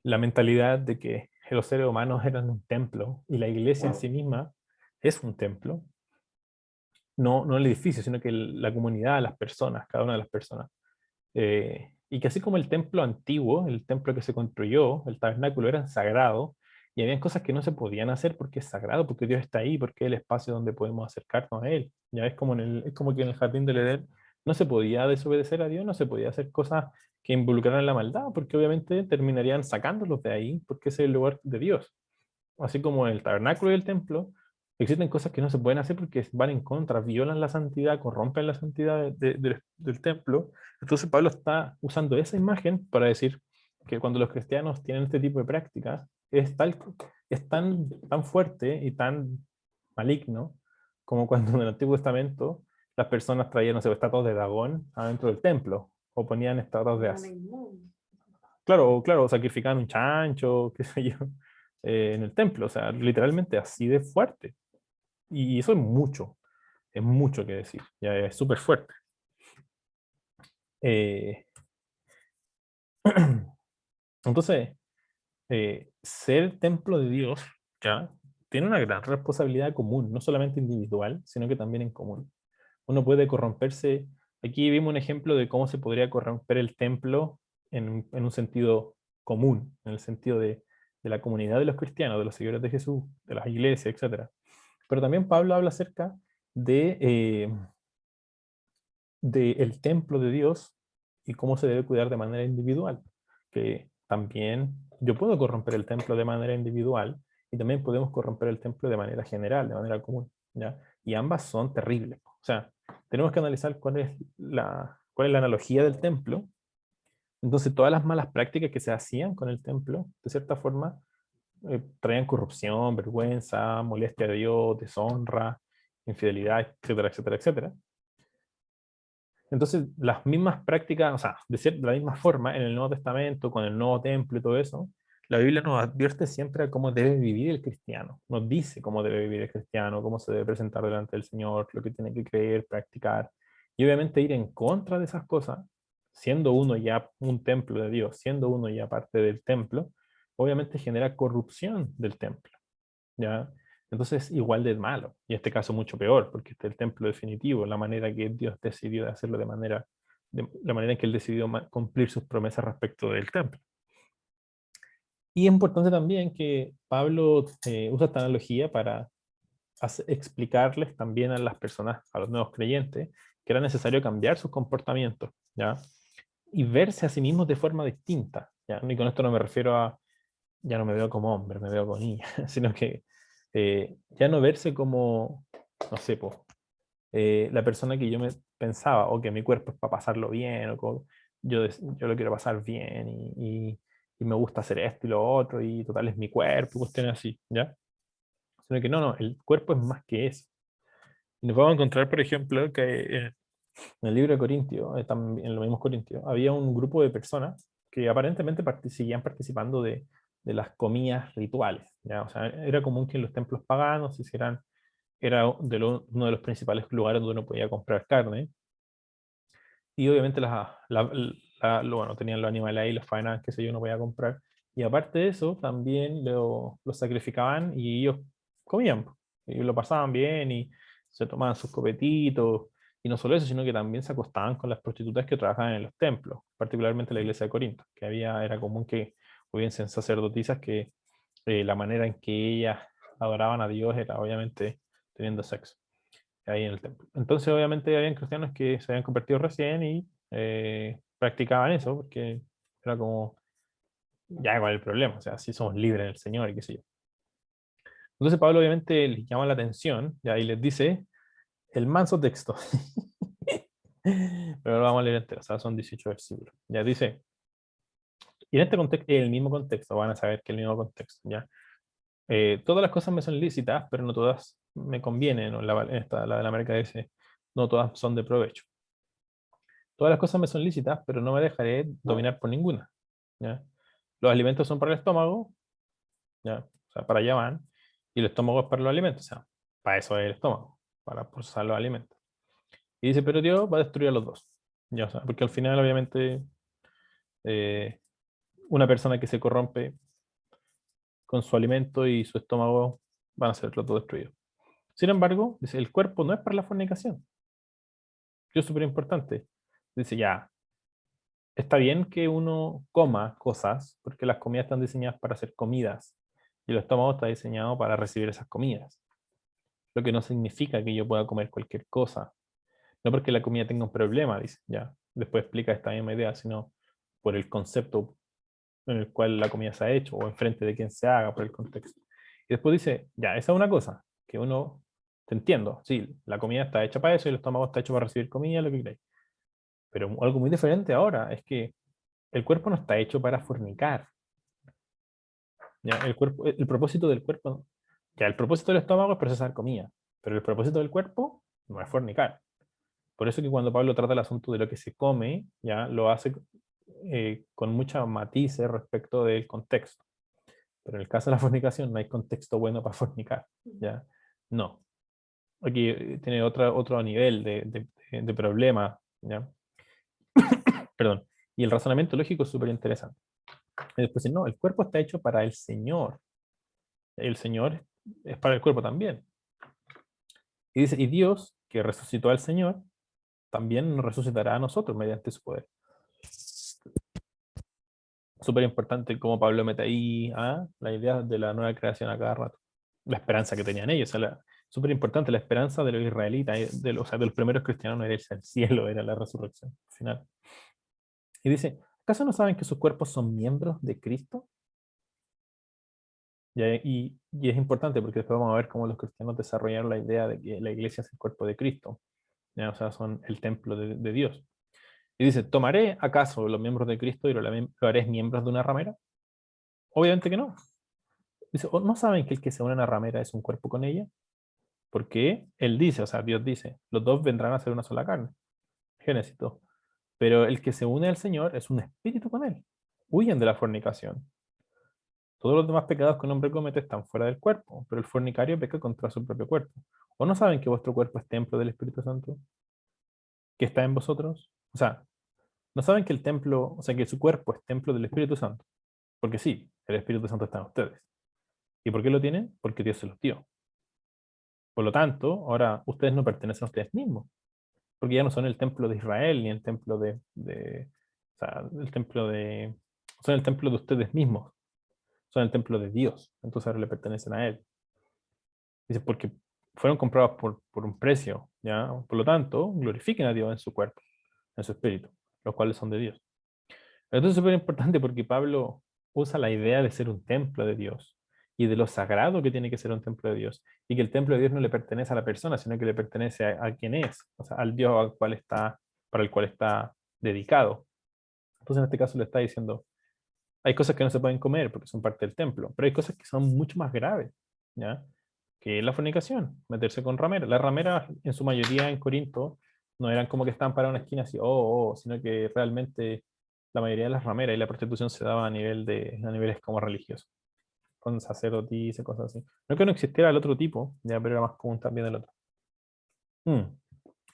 la mentalidad de que los seres humanos eran un templo y la iglesia en sí misma es un templo, no el edificio, sino que la comunidad, las personas, cada una de las personas. Y que así como el templo antiguo, el templo que se construyó, el tabernáculo, era sagrado, Y había cosas que no se podían hacer porque es sagrado, porque Dios está ahí, porque es el espacio donde podemos acercarnos a Él. Ya es como, es como que en el jardín del Edén no se podía desobedecer a Dios, no se podía hacer cosas que involucraran la maldad, porque obviamente terminarían sacándolos de ahí, porque ese es el lugar de Dios. Así como en el tabernáculo y el templo, existen cosas que no se pueden hacer porque van en contra, violan la santidad, corrompen la santidad del templo. Entonces Pablo está usando esa imagen para decir que cuando los cristianos tienen este tipo de prácticas, es tan fuerte y tan maligno como cuando en el Antiguo Testamento las personas traían, no sé, estatuas de Dagón adentro del templo, o ponían estatuas de claro, claro, sacrificaban un chancho, qué sé yo, en el templo, o sea, literalmente así de fuerte. Y eso es mucho que decir, ya es súper fuerte. Eh, entonces, ser templo de Dios, ¿ya? Tiene una gran responsabilidad común, no solamente individual, sino que también en común. Uno puede corromperse. Aquí vimos un ejemplo de cómo se podría corromper el templo en un sentido común, en el sentido de la comunidad de los cristianos, de los seguidores de Jesús, de las iglesias, etc. Pero también Pablo habla acerca de el templo de Dios y cómo se debe cuidar de manera individual. Que también yo puedo corromper el templo de manera individual y también podemos corromper el templo de manera general, de manera común, ¿ya? Y ambas son terribles. O sea, tenemos que analizar cuál es la analogía del templo. Entonces, todas las malas prácticas que se hacían con el templo, de cierta forma, traían corrupción, vergüenza, molestia a Dios, deshonra, infidelidad, etcétera, etcétera, etcétera. Entonces, las mismas prácticas, o sea, de la misma forma, en el Nuevo Testamento, con el Nuevo Templo y todo eso, la Biblia nos advierte siempre a cómo debe vivir el cristiano. Nos dice cómo debe vivir el cristiano, cómo se debe presentar delante del Señor, lo que tiene que creer, practicar. Y obviamente ir en contra de esas cosas, siendo uno ya un templo de Dios, siendo uno ya parte del templo, obviamente genera corrupción del templo. ¿Ya? Entonces, igual de malo, y en este caso mucho peor, porque este es el templo definitivo, la manera que Dios decidió de hacerlo la manera en que Él decidió cumplir sus promesas respecto del templo. Y es importante también que Pablo usa esta analogía para explicarles también a las personas, a los nuevos creyentes, que era necesario cambiar sus comportamientos, ¿ya? Y verse a sí mismos de forma distinta, ¿ya? Y con esto no me refiero a ya no me veo como hombre, me veo como niña, sino que ya no verse como, no sé, po, la persona que yo me pensaba, o que mi cuerpo es para pasarlo bien, o yo lo quiero pasar bien, y me gusta hacer esto y lo otro, y total es mi cuerpo, cuestiones así, ¿ya? Sino que no, el cuerpo es más que eso. Y nos vamos a encontrar, por ejemplo, que en el libro de Corintios, en los mismos Corintios, había un grupo de personas que aparentemente seguían participando de las comidas rituales, ¿ya? O sea, era común que en los templos paganos era uno de los principales lugares donde uno podía comprar carne, y obviamente bueno, tenían los animales ahí, los faenaban, qué sé yo, uno podía comprar, y aparte de eso, también lo sacrificaban y ellos comían, y lo pasaban bien, y se tomaban sus copetitos, y no solo eso, sino que también se acostaban con las prostitutas que trabajaban en los templos, particularmente la iglesia de Corinto, que era común que hubiesen sacerdotisas que la manera en que ellas adoraban a Dios era obviamente teniendo sexo ahí en el templo. Entonces, obviamente, habían cristianos que se habían convertido recién y practicaban eso, porque era como, ya, ¿cuál es el problema? O sea, si somos libres en el Señor y qué sé yo. Entonces, Pablo obviamente les llama la atención, y ahí les dice el manso texto. Pero lo vamos a leer entero, o sea, son 18 versículos. Ya dice, y en este contexto, el mismo contexto, van a saber que el mismo contexto, ¿ya? Todas las cosas me son lícitas, pero no todas me convienen, o la de la América dice, no todas son de provecho. Todas las cosas me son lícitas, pero no me dejaré dominar por ninguna, ¿ya? Los alimentos son para el estómago, ¿ya? O sea, para allá van, y el estómago es para los alimentos, o sea, para eso es el estómago, para procesar los alimentos. Y dice, pero Dios va a destruir a los dos, ¿ya? O sea, porque al final, obviamente, eh, una persona que se corrompe con su alimento y su estómago van a ser los dos destruidos. Sin embargo, dice, el cuerpo no es para la fornicación, que es súper importante. Dice, ya, está bien que uno coma cosas, porque las comidas están diseñadas para ser comidas, Y el estómago está diseñado para recibir esas comidas. Lo que no significa que yo pueda comer cualquier cosa. No porque la comida tenga un problema, dice, ya. Después explica esta misma idea, sino por el concepto en el cual la comida se ha hecho, o enfrente de quien se haga, por el contexto. Y después dice, ya, esa es una cosa, que uno, te entiendo, sí, la comida está hecha para eso y el estómago está hecho para recibir comida, lo que queráis. Pero algo muy diferente ahora es que el cuerpo no está hecho para fornicar. ¿Ya? El propósito del cuerpo, ya, el propósito del estómago es procesar comida, pero el propósito del cuerpo no es fornicar. Por eso que cuando Pablo trata el asunto de lo que se come, ya lo hace con muchos matices respecto del contexto. Pero en el caso de la fornicación no hay contexto bueno para fornicar, ¿ya? No. Aquí tiene otro nivel de problema, ¿ya? Perdón. Y el razonamiento lógico es súper interesante. Y después dice, no, el cuerpo está hecho para el Señor. El Señor es para el cuerpo también. Y dice, y Dios, que resucitó al Señor, también nos resucitará a nosotros mediante su poder. Súper importante cómo Pablo mete ahí la idea de la nueva creación a cada rato. La esperanza que tenían ellos. O sea, súper importante la esperanza de los israelitas, o sea, de los primeros cristianos no era irse al cielo, era la resurrección final. Y dice, ¿acaso no saben que sus cuerpos son miembros de Cristo? Y es importante porque después vamos a ver cómo los cristianos desarrollaron la idea de que la iglesia es el cuerpo de Cristo. ¿Ya? O sea, son el templo de Dios. Y dice, ¿tomaré acaso los miembros de Cristo y lo haré miembros de una ramera? Obviamente que no. Dice, ¿o no saben que el que se une a una ramera es un cuerpo con ella? Porque él dice, o sea, Dios dice, los dos vendrán a ser una sola carne. Génesis 2. Pero el que se une al Señor es un espíritu con él. Huyen de la fornicación. Todos los demás pecados que un hombre comete están fuera del cuerpo, pero el fornicario peca contra su propio cuerpo. ¿O no saben que vuestro cuerpo es templo del Espíritu Santo que está en vosotros? O sea, ¿no saben que el templo, o sea, que su cuerpo es templo del Espíritu Santo? Porque sí, el Espíritu Santo está en ustedes. ¿Y por qué lo tienen? Porque Dios se los dio. Por lo tanto, ahora ustedes no pertenecen a ustedes mismos, porque ya no son el templo de Israel ni el templo o sea, son el templo de ustedes mismos, son el templo de Dios, entonces ahora le pertenecen a Él. Dice, porque fueron comprados por un precio, ¿ya? Por lo tanto, glorifiquen a Dios en su cuerpo, en su espíritu, los cuales son de Dios. Esto es súper importante porque Pablo usa la idea de ser un templo de Dios y de lo sagrado que tiene que ser un templo de Dios y que el templo de Dios no le pertenece a la persona, sino que le pertenece a quien es, o sea, al Dios para el cual está dedicado. Entonces en este caso le está diciendo, hay cosas que no se pueden comer porque son parte del templo, pero hay cosas que son mucho más graves, ¿ya? Que es la fornicación, meterse con rameras. Las rameras en su mayoría en Corinto no eran como que estaban para una esquina así, sino que realmente la mayoría de las rameras y la prostitución se daba a niveles como religiosos, con sacerdotisas, cosas así. No que no existiera el otro tipo, ya, pero era más común también el otro. Mm.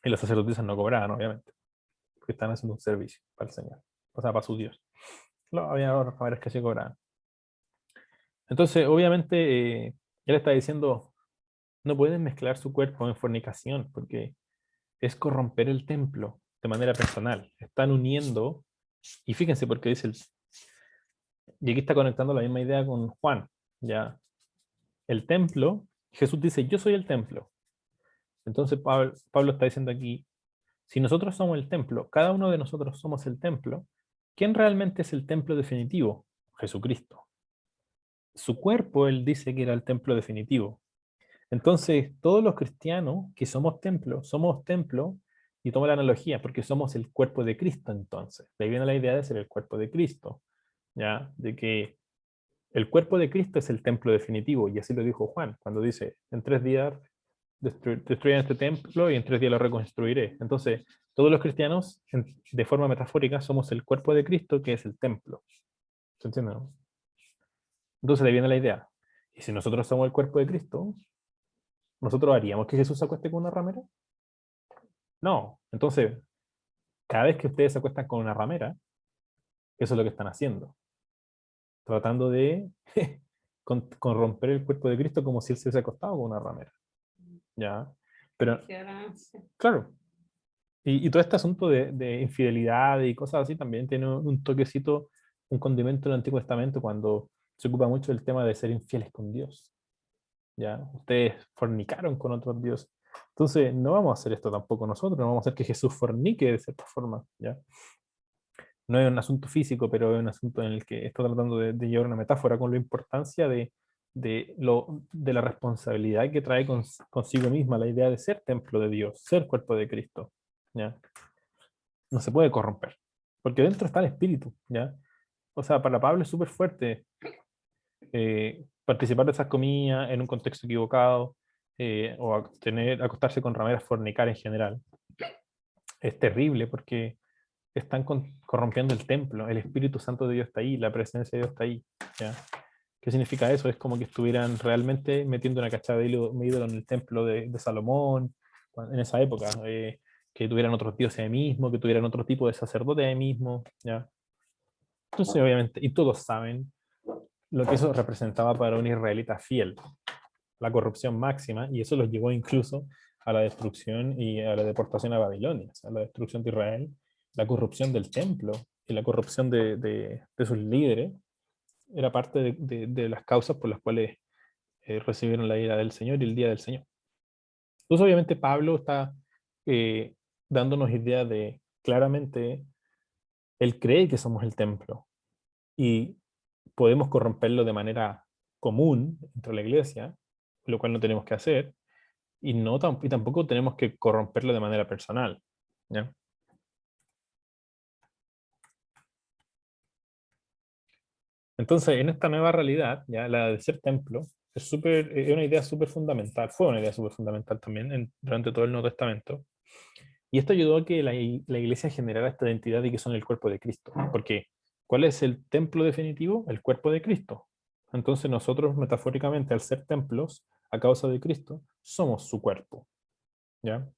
Y las sacerdotisas no cobraban, obviamente, porque estaban haciendo un servicio para el Señor, o sea, para su Dios. Había otras rameras que sí cobraban. Entonces, obviamente, él está diciendo, no pueden mezclar su cuerpo en fornicación, porque es corromper el templo de manera personal. Están uniendo, y fíjense porque dice, y aquí está conectando la misma idea con Juan, ya, el templo, Jesús dice, yo soy el templo. Entonces Pablo está diciendo aquí, si nosotros somos el templo, cada uno de nosotros somos el templo, ¿quién realmente es el templo definitivo? Jesucristo. Su cuerpo, él dice que era el templo definitivo. Entonces, todos los cristianos que somos templo, y tomo la analogía, porque somos el cuerpo de Cristo entonces. De ahí viene la idea de ser el cuerpo de Cristo, ¿ya? De que el cuerpo de Cristo es el templo definitivo, y así lo dijo Juan, cuando dice, en 3 días destruyan este templo y en 3 días lo reconstruiré. Entonces, todos los cristianos, de forma metafórica, somos el cuerpo de Cristo, que es el templo. ¿Se entiende, no? Entonces, de ahí viene la idea. Y si nosotros somos el cuerpo de Cristo, ¿nosotros haríamos que Jesús se acueste con una ramera? No. Entonces, cada vez que ustedes se acuestan con una ramera, eso es lo que están haciendo. Tratando de corromper el cuerpo de Cristo como si él se hubiese acostado con una ramera. ¿Ya? Pero, claro. Y todo este asunto de infidelidad y cosas así también tiene un toquecito, un condimento en el Antiguo Testamento cuando se ocupa mucho del tema de ser infieles con Dios. ¿Ya? Ustedes fornicaron con otros dioses. Entonces, no vamos a hacer esto tampoco nosotros, no vamos a hacer que Jesús fornique de cierta forma. ¿Ya? No es un asunto físico, pero es un asunto en el que estoy tratando de llevar una metáfora con la importancia de la responsabilidad que trae consigo misma la idea de ser templo de Dios, ser cuerpo de Cristo. ¿Ya? No se puede corromper, porque dentro está el espíritu. ¿Ya? O sea, para Pablo es súper fuerte participar de esas comidas en un contexto equivocado, acostarse con rameras, fornicar en general. Es terrible porque están corrompiendo el templo, el Espíritu Santo de Dios está ahí, la presencia de Dios está ahí. ¿Ya? ¿Qué significa eso? Es como que estuvieran realmente metiendo una cachada de ídolo en el templo de Salomón, en esa época, que tuvieran otros dioses ahí mismo, que tuvieran otro tipo de sacerdote ahí mismo. ¿Ya? Entonces, obviamente, y todos saben lo que eso representaba para un israelita fiel, la corrupción máxima, y eso los llevó incluso a la destrucción y a la deportación a Babilonia, o sea, la destrucción de Israel, la corrupción del templo y la corrupción de sus líderes, era parte de las causas por las cuales recibieron la ira del Señor y el día del Señor. Entonces, obviamente, Pablo está eh, dándonos ideas de, claramente, él cree que somos el templo y podemos corromperlo de manera común entre la iglesia, lo cual no tenemos que hacer, y tampoco tenemos que corromperlo de manera personal. ¿Ya? Entonces, en esta nueva realidad, ya la de ser templo, es una idea súper fundamental, fue una idea súper fundamental también durante todo el Nuevo Testamento, y esto ayudó a que la iglesia generara esta identidad de que son el cuerpo de Cristo, porque ¿cuál es el templo definitivo? El cuerpo de Cristo. Entonces nosotros, metafóricamente, al ser templos, a causa de Cristo, somos su cuerpo. ¿Ya?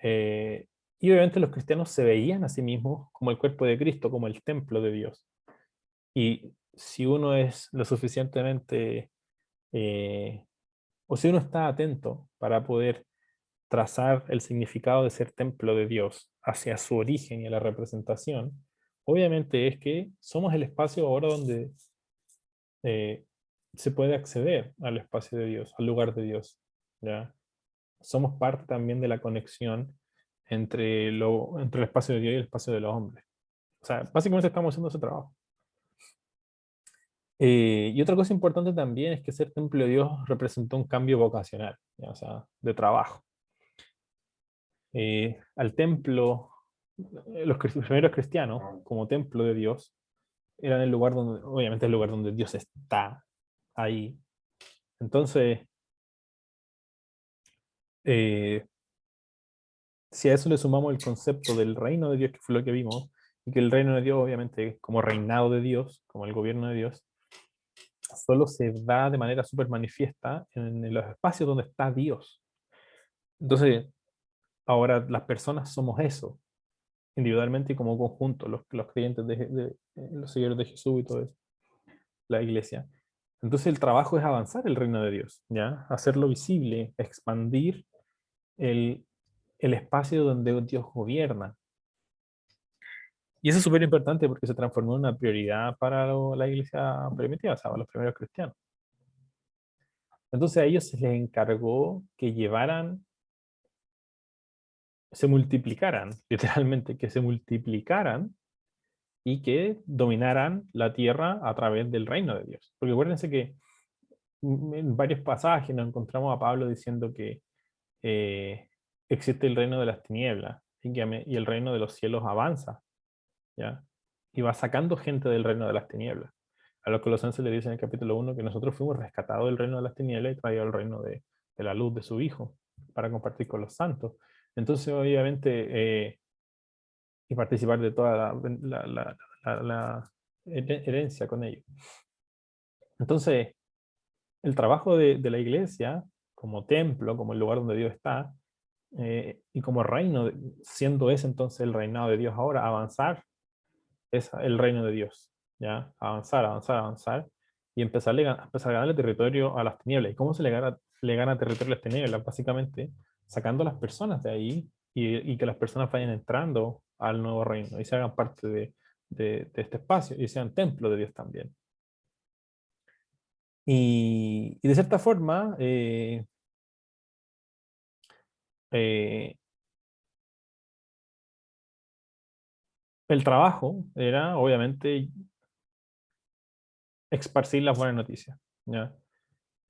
Y obviamente los cristianos se veían a sí mismos como el cuerpo de Cristo, como el templo de Dios. Y si uno es lo suficientemente, eh, o si uno está atento para poder trazar el significado de ser templo de Dios hacia su origen y a la representación, obviamente es que somos el espacio ahora donde eh, se puede acceder al espacio de Dios, al lugar de Dios. ¿Ya? Somos parte también de la conexión entre el espacio de Dios y el espacio de los hombres. O sea, básicamente estamos haciendo ese trabajo. Y otra cosa importante también es que ser templo de Dios representó un cambio vocacional, ¿ya? O sea, de trabajo. Al templo, los primeros cristianos, como templo de Dios, eran el lugar donde, obviamente, el lugar donde Dios está ahí. Entonces, eh, si a eso le sumamos el concepto del reino de Dios, que fue lo que vimos, y que el reino de Dios, obviamente, como reinado de Dios, como el gobierno de Dios, solo se da de manera súper manifiesta en los espacios donde está Dios. Entonces, ahora las personas somos eso, individualmente y como conjunto, los creyentes los seguidores de Jesús y todo eso, la iglesia. Entonces el trabajo es avanzar el reino de Dios, ¿ya? Hacerlo visible, expandir el, el espacio donde Dios gobierna. Y eso es súper importante porque se transformó en una prioridad para la iglesia primitiva, o sea, para los primeros cristianos. Entonces a ellos se les encargó que llevaran, se multiplicaran, literalmente, que se multiplicaran y que dominaran la tierra a través del reino de Dios. Porque acuérdense que en varios pasajes nos encontramos a Pablo diciendo que eh, existe el reino de las tinieblas y el reino de los cielos avanza, ¿ya? Y va sacando gente del reino de las tinieblas. A los colosenses le dicen en el capítulo 1 que nosotros fuimos rescatados del reino de las tinieblas y traídos al reino de la luz de su Hijo para compartir con los santos. Entonces, obviamente, y participar de toda la herencia con ellos. Entonces, el trabajo de la iglesia, como templo, como el lugar donde Dios está, y como reino, siendo ese entonces el reinado de Dios ahora, avanzar es el reino de Dios, ¿ya? Avanzar, avanzar, avanzar, y empezar a ganarle territorio a las tinieblas. ¿Y cómo le gana territorio a las tinieblas? Básicamente, sacando a las personas de ahí y que las personas vayan entrando al nuevo reino y se hagan parte de este espacio y sean templo de Dios también. Y de cierta forma, eh, el trabajo era obviamente esparcir las buenas noticias. ¿Ya?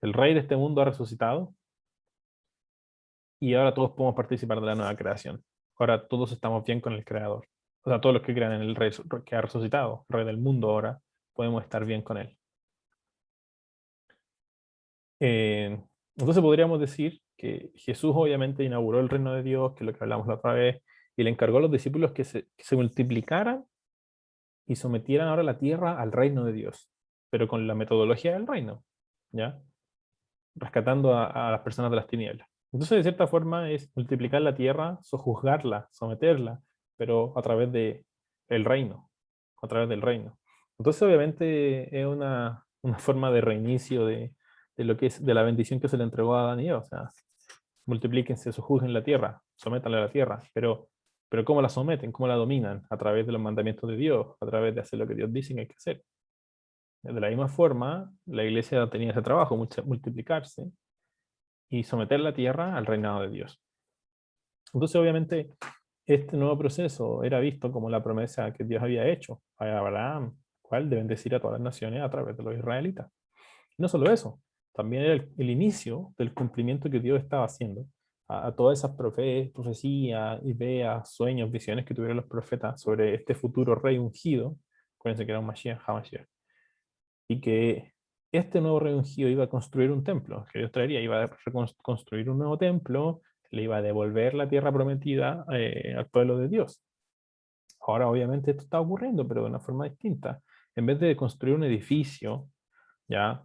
El rey de este mundo ha resucitado y ahora todos podemos participar de la nueva creación. Ahora todos estamos bien con el creador. O sea, todos los que crean en el rey que ha resucitado, rey del mundo ahora, podemos estar bien con él. Eh, entonces podríamos decir que Jesús obviamente inauguró el reino de Dios, que es lo que hablamos la otra vez, y le encargó a los discípulos que se multiplicaran y sometieran ahora la tierra al reino de Dios, pero con la metodología del reino, ¿ya? Rescatando a las personas de las tinieblas. Entonces, de cierta forma, es multiplicar la tierra, sojuzgarla, someterla, pero a través de el reino, a través del reino. Entonces, obviamente, es una forma de reinicio de lo que es, de la bendición que se le entregó a Adán y Eva. O sea, multiplíquense, sojuzguen la tierra, sométanla a la tierra, pero ¿cómo la someten? ¿Cómo la dominan? A través de los mandamientos de Dios, a través de hacer lo que Dios dice que hay que hacer. De la misma forma, la iglesia tenía ese trabajo, multiplicarse, y someter la tierra al reinado de Dios. Entonces, obviamente, este nuevo proceso era visto como la promesa que Dios había hecho a Abraham, cual de bendecir a todas las naciones a través de los israelitas. Y no solo eso, también era el inicio del cumplimiento que Dios estaba haciendo a todas esas profecías, ideas, sueños, visiones que tuvieron los profetas sobre este futuro rey ungido. Acuérdense que era un Mashiach, HaMashiach, y que este nuevo rey ungido iba a construir un templo que Dios traería, iba a construir un nuevo templo, le iba a devolver la tierra prometida al pueblo de Dios. Ahora, obviamente, esto está ocurriendo, pero de una forma distinta. En vez de construir un edificio, ya,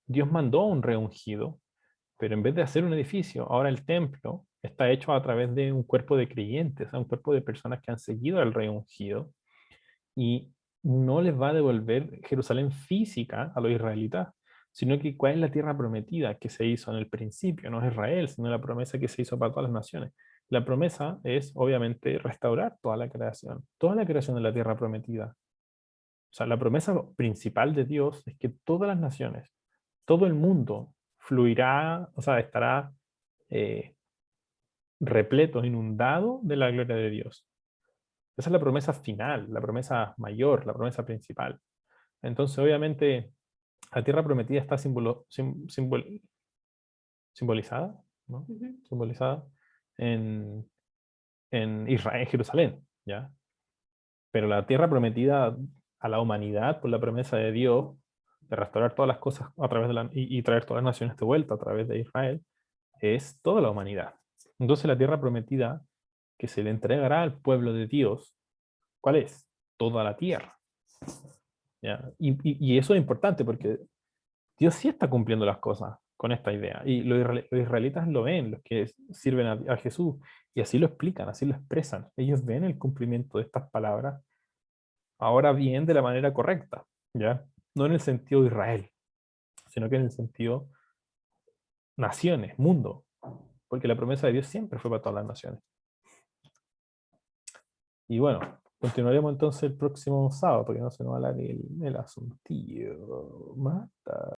Dios mandó a un rey ungido, pero en vez de hacer un edificio, ahora el templo está hecho a través de un cuerpo de creyentes, un cuerpo de personas que han seguido al rey ungido, y no les va a devolver Jerusalén física a los israelitas, sino que cuál es la tierra prometida que se hizo en el principio, no es Israel, sino la promesa que se hizo para todas las naciones. La promesa es, obviamente, restaurar toda la creación de la tierra prometida. O sea, la promesa principal de Dios es que todas las naciones, todo el mundo fluirá, o sea, estará eh, repleto, inundado de la gloria de Dios. Esa es la promesa final, la promesa mayor, la promesa principal. Entonces, obviamente, la tierra prometida está simbolizada, ¿no? Simbolizada en, en Israel, en Jerusalén, ¿ya? Pero la tierra prometida a la humanidad por la promesa de Dios de restaurar todas las cosas a través de y traer todas las naciones de vuelta a través de Israel es toda la humanidad. Entonces, la tierra prometida que se le entregará al pueblo de Dios, ¿cuál es? Toda la tierra. ¿Ya? Y eso es importante porque Dios sí está cumpliendo las cosas con esta idea. Y los israelitas lo ven, los que sirven a Jesús, y así lo explican, así lo expresan. Ellos ven el cumplimiento de estas palabras, ahora bien, de la manera correcta, ¿ya? No en el sentido de Israel, sino que en el sentido naciones, mundo, porque la promesa de Dios siempre fue para todas las naciones. Y bueno, continuaremos entonces el próximo sábado, porque no se nos va a dar el asuntillo. Mata.